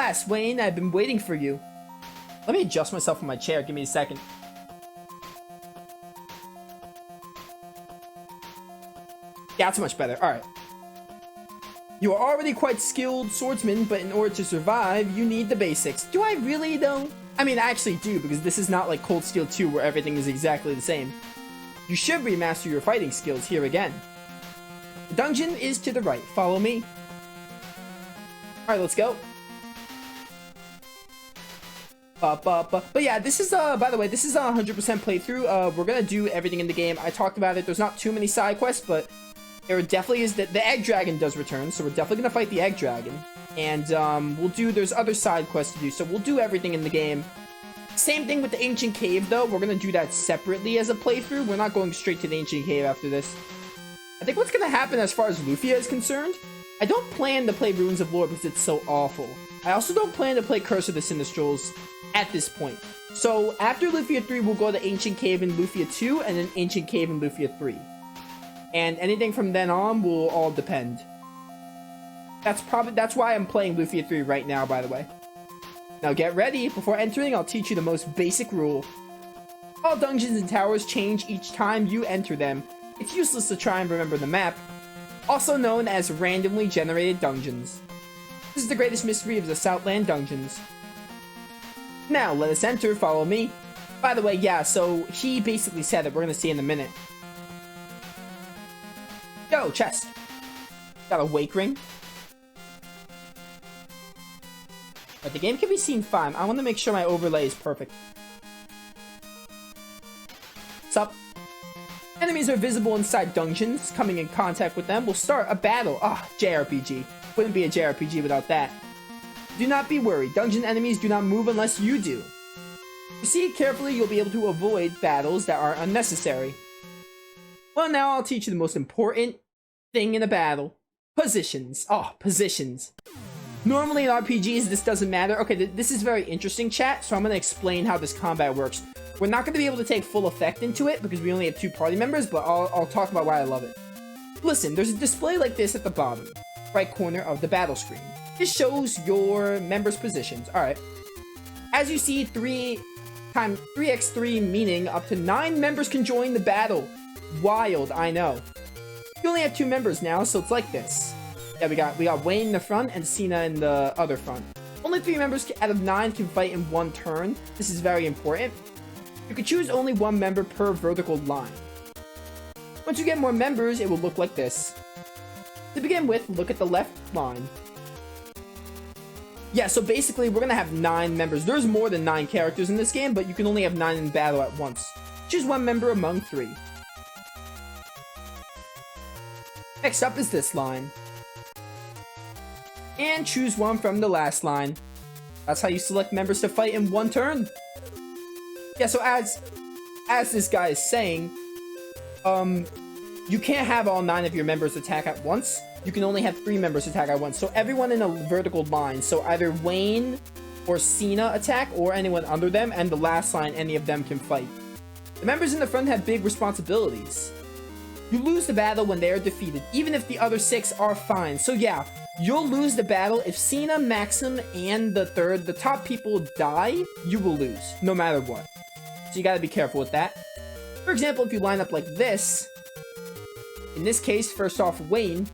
last, Wayne. I've been waiting for you. Let me adjust myself on my chair. Give me a second. Yeah, that's much better. Alright. You are already quite skilled swordsman, but in order to survive, you need the basics. Do I really, though? I mean, I actually do, because this is not like Cold Steel 2 where everything is exactly the same. You should remaster your fighting skills here again. The dungeon is to the right. Follow me. Alright, let's go. But yeah, this is, by the way, this is a 100% playthrough. We're gonna do everything in the game. I talked about it. There's not too many side quests, but there definitely is. The Egg Dragon does return, so we're definitely gonna fight the Egg Dragon. And, there's other side quests to do, so we'll do everything in the game. Same thing with the Ancient Cave, though. We're gonna do that separately as a playthrough. We're not going straight to the Ancient Cave after this. I think what's gonna happen as far as Lufia is concerned, I don't plan to play Ruins of Lore because it's so awful. I also don't plan to play Curse of the Sinistrals at this point. So, after Lufia 3, we'll go to Ancient Cave in Lufia 2, and then Ancient Cave in Lufia 3. And anything from then on will all depend. That's why I'm playing Lufia 3 right now, by the way. Now get ready. Before entering, I'll teach you the most basic rule. All dungeons and towers change each time you enter them. It's useless to try and remember the map, also known as randomly generated dungeons. This is the greatest mystery of the Southland dungeons. Now, let us enter. Follow me. By the way, yeah, so he basically said that we're gonna see in a minute. Yo, chest. Got a wake ring. But the game can be seen fine. I want to make sure my overlay is perfect. What's up? Enemies are visible inside dungeons. Coming in contact with them will start a battle. Ah, JRPG. Wouldn't be a JRPG without that. Do not be worried. Dungeon enemies do not move unless you do. Proceed carefully, you'll be able to avoid battles that are unnecessary. Well, now I'll teach you the most important thing in a battle. Positions. Oh, positions. Normally in RPGs, this doesn't matter. Okay, this is very interesting, chat, so I'm going to explain how this combat works. We're not going to be able to take full effect into it because we only have 2 party members, but I'll talk about why I love it. Listen, there's a display like this at the bottom, right corner of the battle screen. This shows your members' positions. Alright. As you see, 3x3, meaning up to 9 members can join the battle. Wild, I know. You only have 2 members now, so it's like this. Yeah, we got Wayne in the front and Cena in the other front. Only 3 members out of 9 can fight in one turn. This is very important. You can choose only 1 member per vertical line. Once you get more members, it will look like this. To begin with, look at the left line. Yeah, so basically, we're gonna have 9 members. There's more than 9 characters in this game, but you can only have 9 in battle at once. Choose 1 member among 3. Next up is this line. And choose 1 from the last line. That's how you select members to fight in one turn. Yeah, so as this guy is saying, you can't have all 9 of your members attack at once. You can only have 3 members attack at once. So everyone in a vertical line. So either Wayne or Cena attack, or anyone under them, and the last line, any of them can fight. The members in the front have big responsibilities. You lose the battle when they are defeated, even if the other 6 are fine. So yeah, you'll lose the battle if Cena, Maxim, and the top people die, you will lose, no matter what. So you gotta be careful with that. For example, if you line up like this, in this case, first off, Wayne,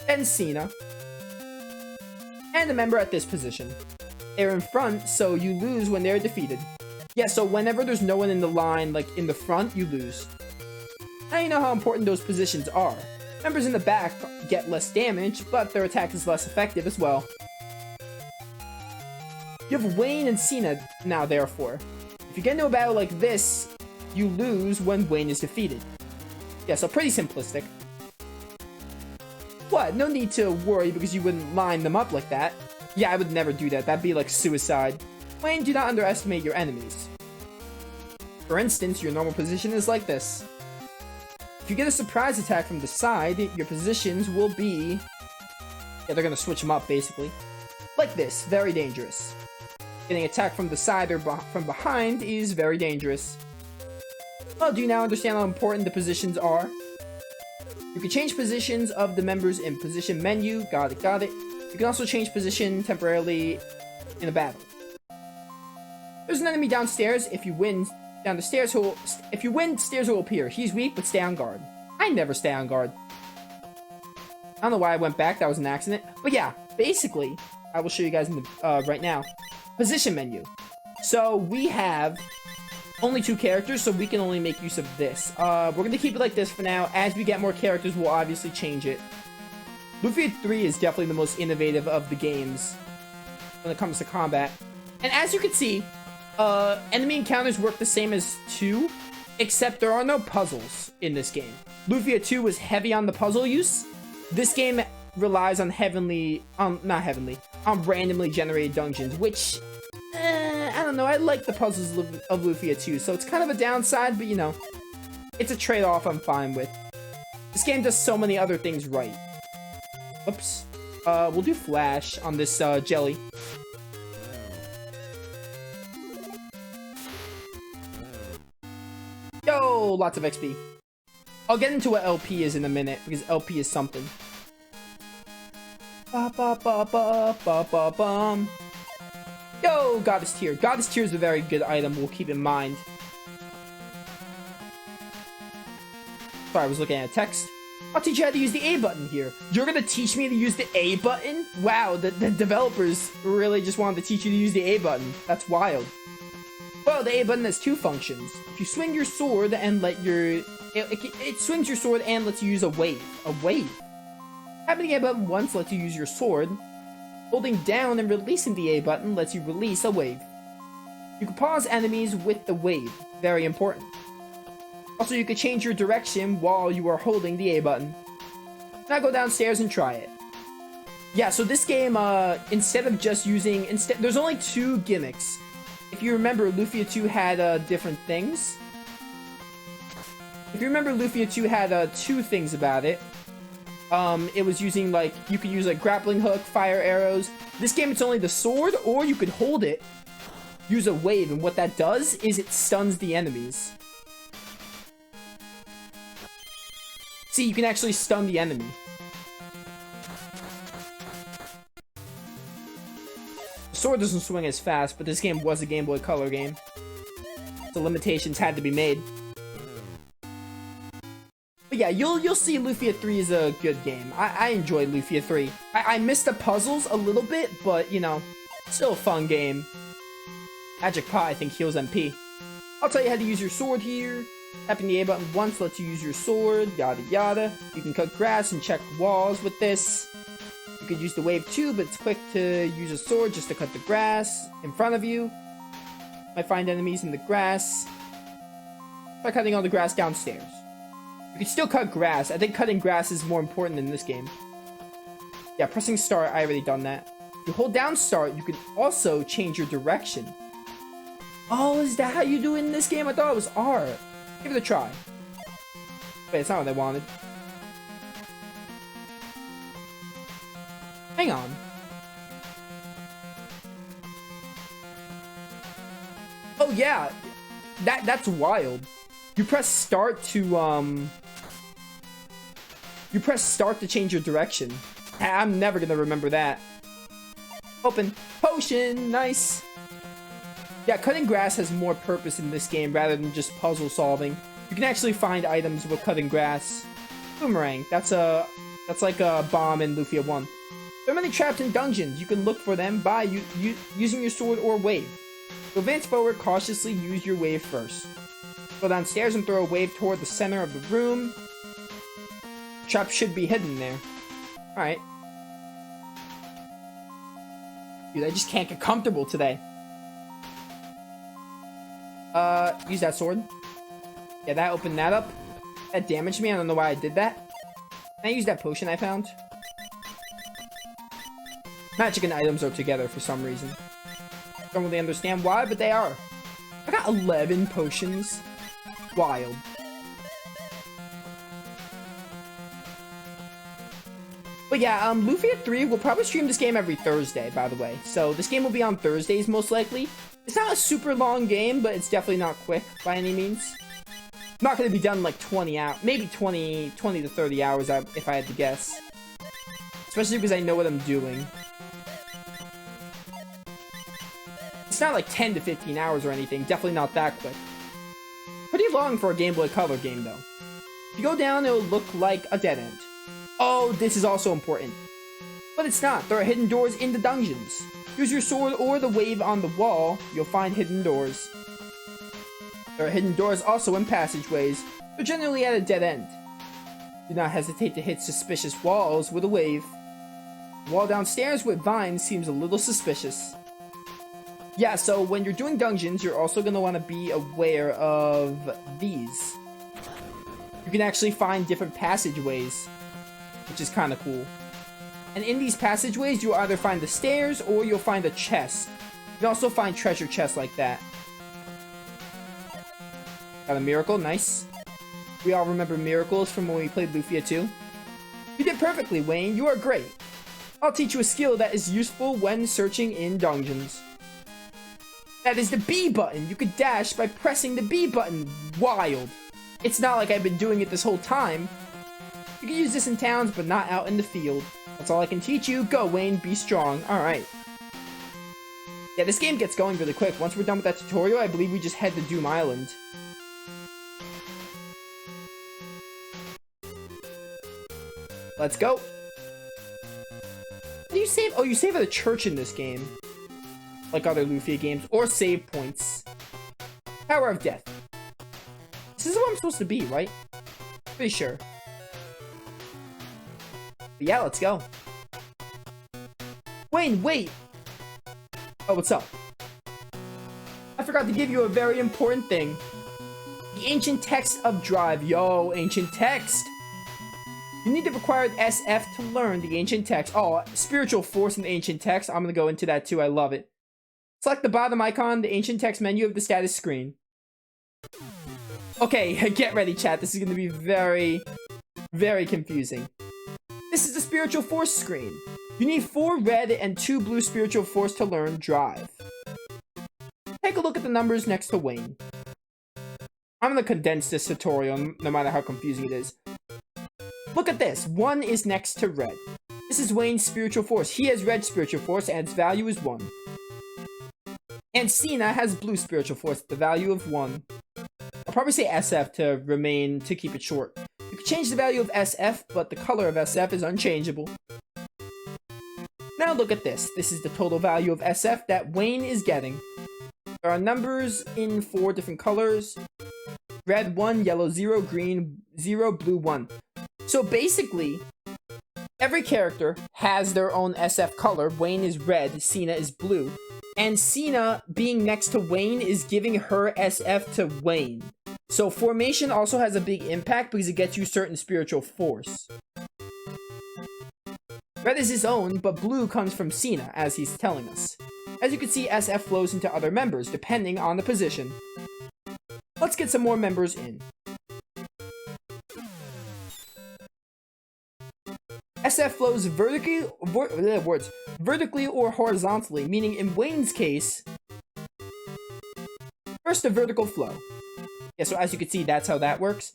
then Cena, and a member at this position. They're in front, so you lose when they're defeated. Yeah, so whenever there's no one in the line, like in the front, you lose. Now you know how important those positions are. Members in the back get less damage, but their attack is less effective as well. You have Wayne and Cena now, therefore. If you get into a battle like this, you lose when Wayne is defeated. Yeah, so pretty simplistic. What? No need to worry because you wouldn't line them up like that. Yeah, I would never do that. That'd be like suicide. Wayne, do not underestimate your enemies. For instance, your normal position is like this. If you get a surprise attack from the side, your positions will be... Yeah, they're gonna switch them up, basically. Like this. Very dangerous. Getting attacked from the side or from behind is very dangerous. Well, do you now understand how important the positions are? You can change positions of the members in position menu. Got it, got it. You can also change position temporarily in a battle. There's an enemy downstairs. If you win down the stairs, stairs will appear. He's weak, but stay on guard. I never stay on guard. I don't know why I went back. That was an accident. But yeah, basically, I will show you guys in the right now. Position menu. So we have only 2 characters, so we can only make use of this. We're going to keep it like this for now. As we get more characters, we'll obviously change it. Lufia 3 is definitely the most innovative of the games when it comes to combat. And as you can see, enemy encounters work the same as 2, except there are no puzzles in this game. Lufia 2 was heavy on the puzzle use. This game relies on randomly generated dungeons, which, I don't know, I like the puzzles of Lufia 2, so it's kind of a downside, but you know, it's a trade-off I'm fine with. This game does so many other things right. Oops. We'll do flash on this, jelly. Yo, lots of XP. I'll get into what LP is in a minute, because LP is something. Ba ba ba ba ba ba bum. Yo, Goddess Tear. Goddess Tear is a very good item we'll keep in mind. Sorry, I was looking at text. I'll teach you how to use the A button here. You're gonna teach me to use the A button? Wow, the developers really just wanted to teach you to use the A button. That's wild. Well, the A button has 2 functions. If you swing your sword and let your... It swings your sword and lets you use a wave. A wave? Tapping the A button once lets you use your sword. Holding down and releasing the A button lets you release a wave. You can pause enemies with the wave. Very important. Also, you can change your direction while you are holding the A button. Now go downstairs and try it. Yeah, so this game, instead of just using... there's only 2 gimmicks. If you remember, Lufia 2 had different things. If you remember, Lufia 2 had 2 things about it. It was using, like, you could use, like, grappling hook, fire arrows. This game, it's only the sword, or you could hold it, use a wave, and what that does is it stuns the enemies. See, you can actually stun the enemy. The sword doesn't swing as fast, but this game was a Game Boy Color game. The limitations had to be made. But yeah, you'll see Lufia 3 is a good game. I enjoyed Lufia 3. I missed the puzzles a little bit, but, you know, still a fun game. Magic Pot, I think, heals MP. I'll tell you how to use your sword here. Tapping the A button once lets you use your sword, yada yada. You can cut grass and check walls with this. You could use the wave too, but it's quick to use a sword just to cut the grass in front of you. Might find enemies in the grass. Try cutting all the grass downstairs. You can still cut grass. I think cutting grass is more important in this game. Yeah, pressing start, I already done that. If you hold down start, you can also change your direction. Oh, is that how you do it in this game? I thought it was R. Give it a try. Wait, it's not what I wanted. Hang on. Oh yeah, that's wild. You press start to You press start to change your direction. I'm never gonna remember that. Open potion, nice. Yeah, cutting grass has more purpose in this game rather than just puzzle solving. You can actually find items with cutting grass. Boomerang, that's like a bomb in Lufia 1. There are many traps in dungeons. You can look for them by using your sword or wave. To advance forward, cautiously use your wave first. Go downstairs and throw a wave toward the center of the room. Trap should be hidden there. Alright. Dude, I just can't get comfortable today. Use that sword. Yeah, that opened that up. That damaged me. I don't know why I did that. Can I use that potion I found? Magic and items are together for some reason. Don't really understand why, but they are. I got 11 potions. Wild. But yeah, Lufia 3 will probably stream this game every Thursday, by the way. So this game will be on Thursdays, most likely. It's not a super long game, but it's definitely not quick by any means. Not going to be done like 20 hours, maybe 20 to 30 hours if I had to guess. Especially because I know what I'm doing. It's not like 10 to 15 hours or anything. Definitely not that quick. Pretty long for a Game Boy Color game, though. If you go down, it'll look like a dead end. Oh, this is also important. But it's not. There are hidden doors in the dungeons. Use your sword or the wave on the wall. You'll find hidden doors. There are hidden doors also in passageways. They're generally at a dead end. Do not hesitate to hit suspicious walls with a wave. The wall downstairs with vines seems a little suspicious. Yeah, so when you're doing dungeons, you're also going to want to be aware of these. You can actually find different passageways, which is kind of cool. And in these passageways, you'll either find the stairs or you'll find a chest. You can also find treasure chests like that. Got a miracle, nice. We all remember miracles from when we played Lufia 2. You did perfectly, Wayne. You are great. I'll teach you a skill that is useful when searching in dungeons. That is the B button. You could dash by pressing the B button. Wild. It's not like I've been doing it this whole time. You can use this in towns, but not out in the field. That's all I can teach you. Go, Wayne. Be strong. Alright. Yeah, this game gets going really quick. Once we're done with that tutorial, I believe we just head to Doom Island. Let's go. How do you save? Oh, you save at a church in this game. Like other Lufia games. Or save points. Tower of Death. This is where I'm supposed to be, right? Pretty sure. But yeah, let's go. Wayne, wait! Oh, what's up? I forgot to give you a very important thing. The ancient text of Drive. Yo, ancient text! You need the required SF to learn the ancient text. Oh, spiritual force in the ancient text. I'm gonna go into that too. I love it. Select the bottom icon, the ancient text menu of the status screen. Okay, get ready, chat. This is gonna be very, very confusing. This is the spiritual force screen. You need 4 red and 2 blue spiritual force to learn Drive. Take a look at the numbers next to Wayne. I'm gonna condense this tutorial, no matter how confusing it is. Look at this. 1 is next to red. This is Wayne's spiritual force. He has red spiritual force, and its value is 1. And Cena has blue spiritual force, the value of 1. I'll probably say SF to keep it short. You can change the value of SF, but the color of SF is unchangeable. Now look at this. This is the total value of SF that Wayne is getting. There are numbers in 4 different colors. Red 1, yellow 0, green 0, blue 1. So basically, every character has their own SF color. Wayne is red, Cena is blue. And Cena, being next to Wayne, is giving her SF to Wayne. So formation also has a big impact because it gets you certain spiritual force. Red is his own, but blue comes from Cena, as he's telling us. As you can see, SF flows into other members, depending on the position. Let's get some more members in. SF flows vertically or horizontally, meaning in Wayne's case, first the vertical flow. Yeah, so as you can see, that's how that works.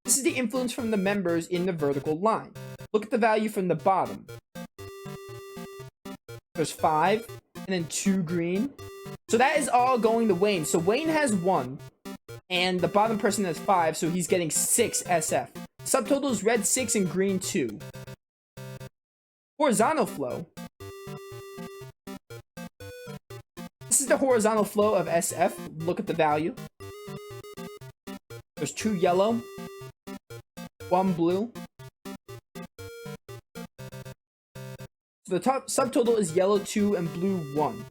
This is the influence from the members in the vertical line. Look at the value from the bottom. There's 5, and then 2 green. So that is all going to Wayne. So Wayne has 1, and the bottom person has 5, so he's getting 6 SF. Subtotal is red 6 and green 2. Horizontal flow. This is the horizontal flow of SF. Look at the value. There's 2 yellow, 1 blue. So the top subtotal is yellow 2 and blue 1.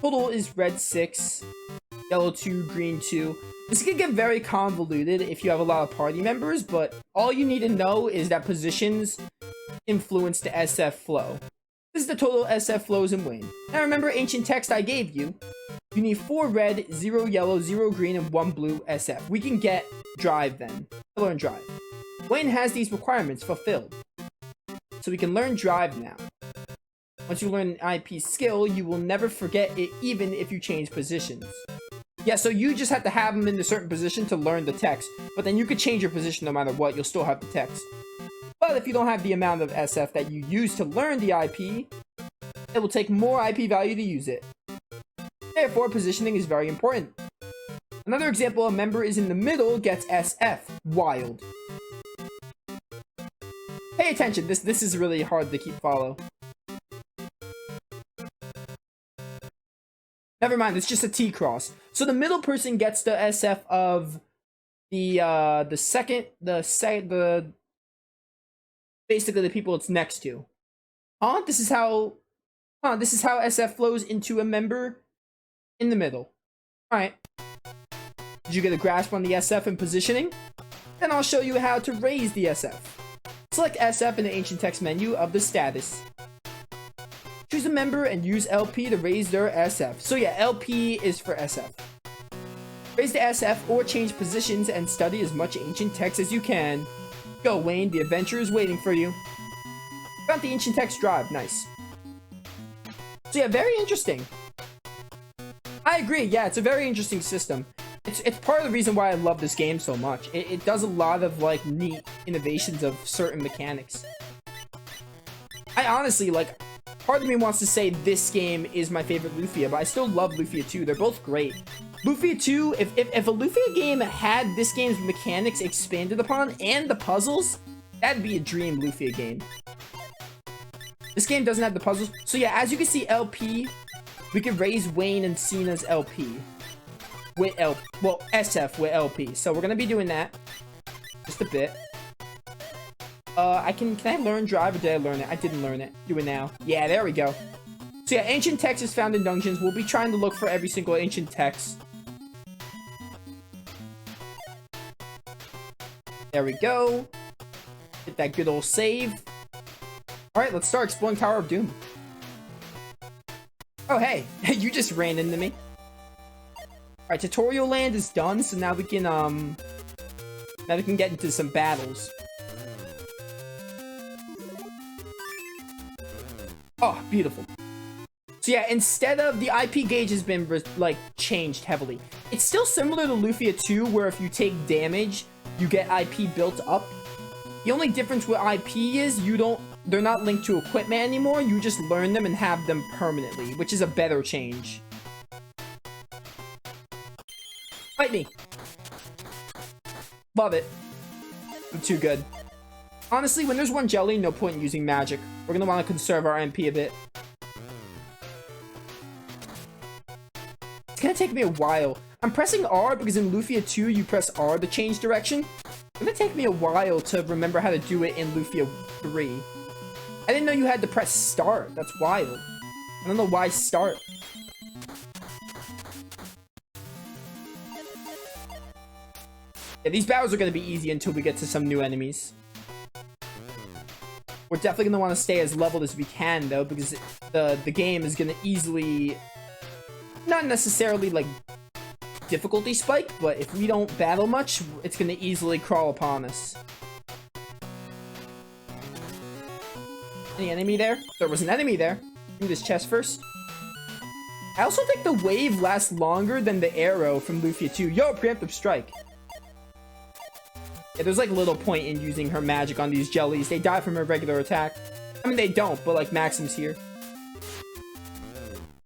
Total is red 6, yellow 2, green 2. This can get very convoluted if you have a lot of party members, but all you need to know is that positions influence the SF flow. This is the total SF flows in Wayne. Now remember ancient text I gave you. You need 4 red, 0 yellow, 0 green, and 1 blue SF. We can get Drive then. Learn Drive. Wayne has these requirements fulfilled. So we can learn Drive now. Once you learn an IP skill, you will never forget it even if you change positions. Yeah, so you just have to have them in a certain position to learn the text. But then you could change your position no matter what, you'll still have the text. But if you don't have the amount of SF that you use to learn the IP, it will take more IP value to use it. Therefore, positioning is very important. Another example, a member is in the middle, gets SF. Wild. Pay attention, this is really hard to keep follow. Never mind, it's just a T-cross. So the middle person gets the SF of basically the people it's next to. This is how SF flows into a member in the middle. Alright. Did you get a grasp on the SF and positioning? Then I'll show you how to raise the SF. Select SF in the ancient text menu of the status. Choose a member and use LP to raise their SF. So yeah, LP is for SF. Raise the SF or change positions and study as much ancient text as you can. Go, Wayne, the adventure is waiting for you. Found the ancient text drive, nice. So yeah, very interesting. I agree, yeah, it's a very interesting system. It's part of the reason why I love this game so much. It does a lot of, like, neat innovations of certain mechanics. I honestly, like, part of me wants to say this game is my favorite Lufia, but I still love Lufia 2. They're both great. Lufia 2, if a Lufia game had this game's mechanics expanded upon and the puzzles, that'd be a dream Lufia game. This game doesn't have the puzzles. So yeah, as you can see, LP, we can raise Wayne and Cena's LP. With SF with LP. So we're gonna be doing that. Just a bit. Can I learn drive or did I learn it? I didn't learn it. Do it now. Yeah, there we go. So yeah, ancient text is found in dungeons. We'll be trying to look for every single ancient text. There we go. Get that good old save. Alright, let's start exploring Tower of Doom. Oh, hey. You just ran into me. Alright, tutorial land is done, so now we can get into some battles. Oh, beautiful. So yeah, instead of the IP gauge has been like changed heavily. It's still similar to Lufia 2, where if you take damage, you get IP built up. The only difference with IP is they're not linked to equipment anymore. You just learn them and have them permanently, which is a better change. Fight me. Love it. I'm too good. Honestly, when there's one jelly, no point in using magic. We're gonna want to conserve our MP a bit. It's gonna take me a while. I'm pressing R because in Lufia 2, you press R to change direction. It's gonna take me a while to remember how to do it in Lufia 3. I didn't know you had to press start. That's wild. I don't know why start. Yeah, these battles are going to be easy until we get to some new enemies. We're definitely going to want to stay as leveled as we can, though, because the game is going to easily... Not necessarily, like, difficulty spike, but if we don't battle much, it's going to easily crawl upon us. Any enemy there? There was an enemy there. Do this chest first. I also think the wave lasts longer than the arrow from Lufia 2. Yo, preemptive strike. Yeah, there's like little point in using her magic on these jellies. They die from her regular attack. I mean, they don't, but like Maxim's here.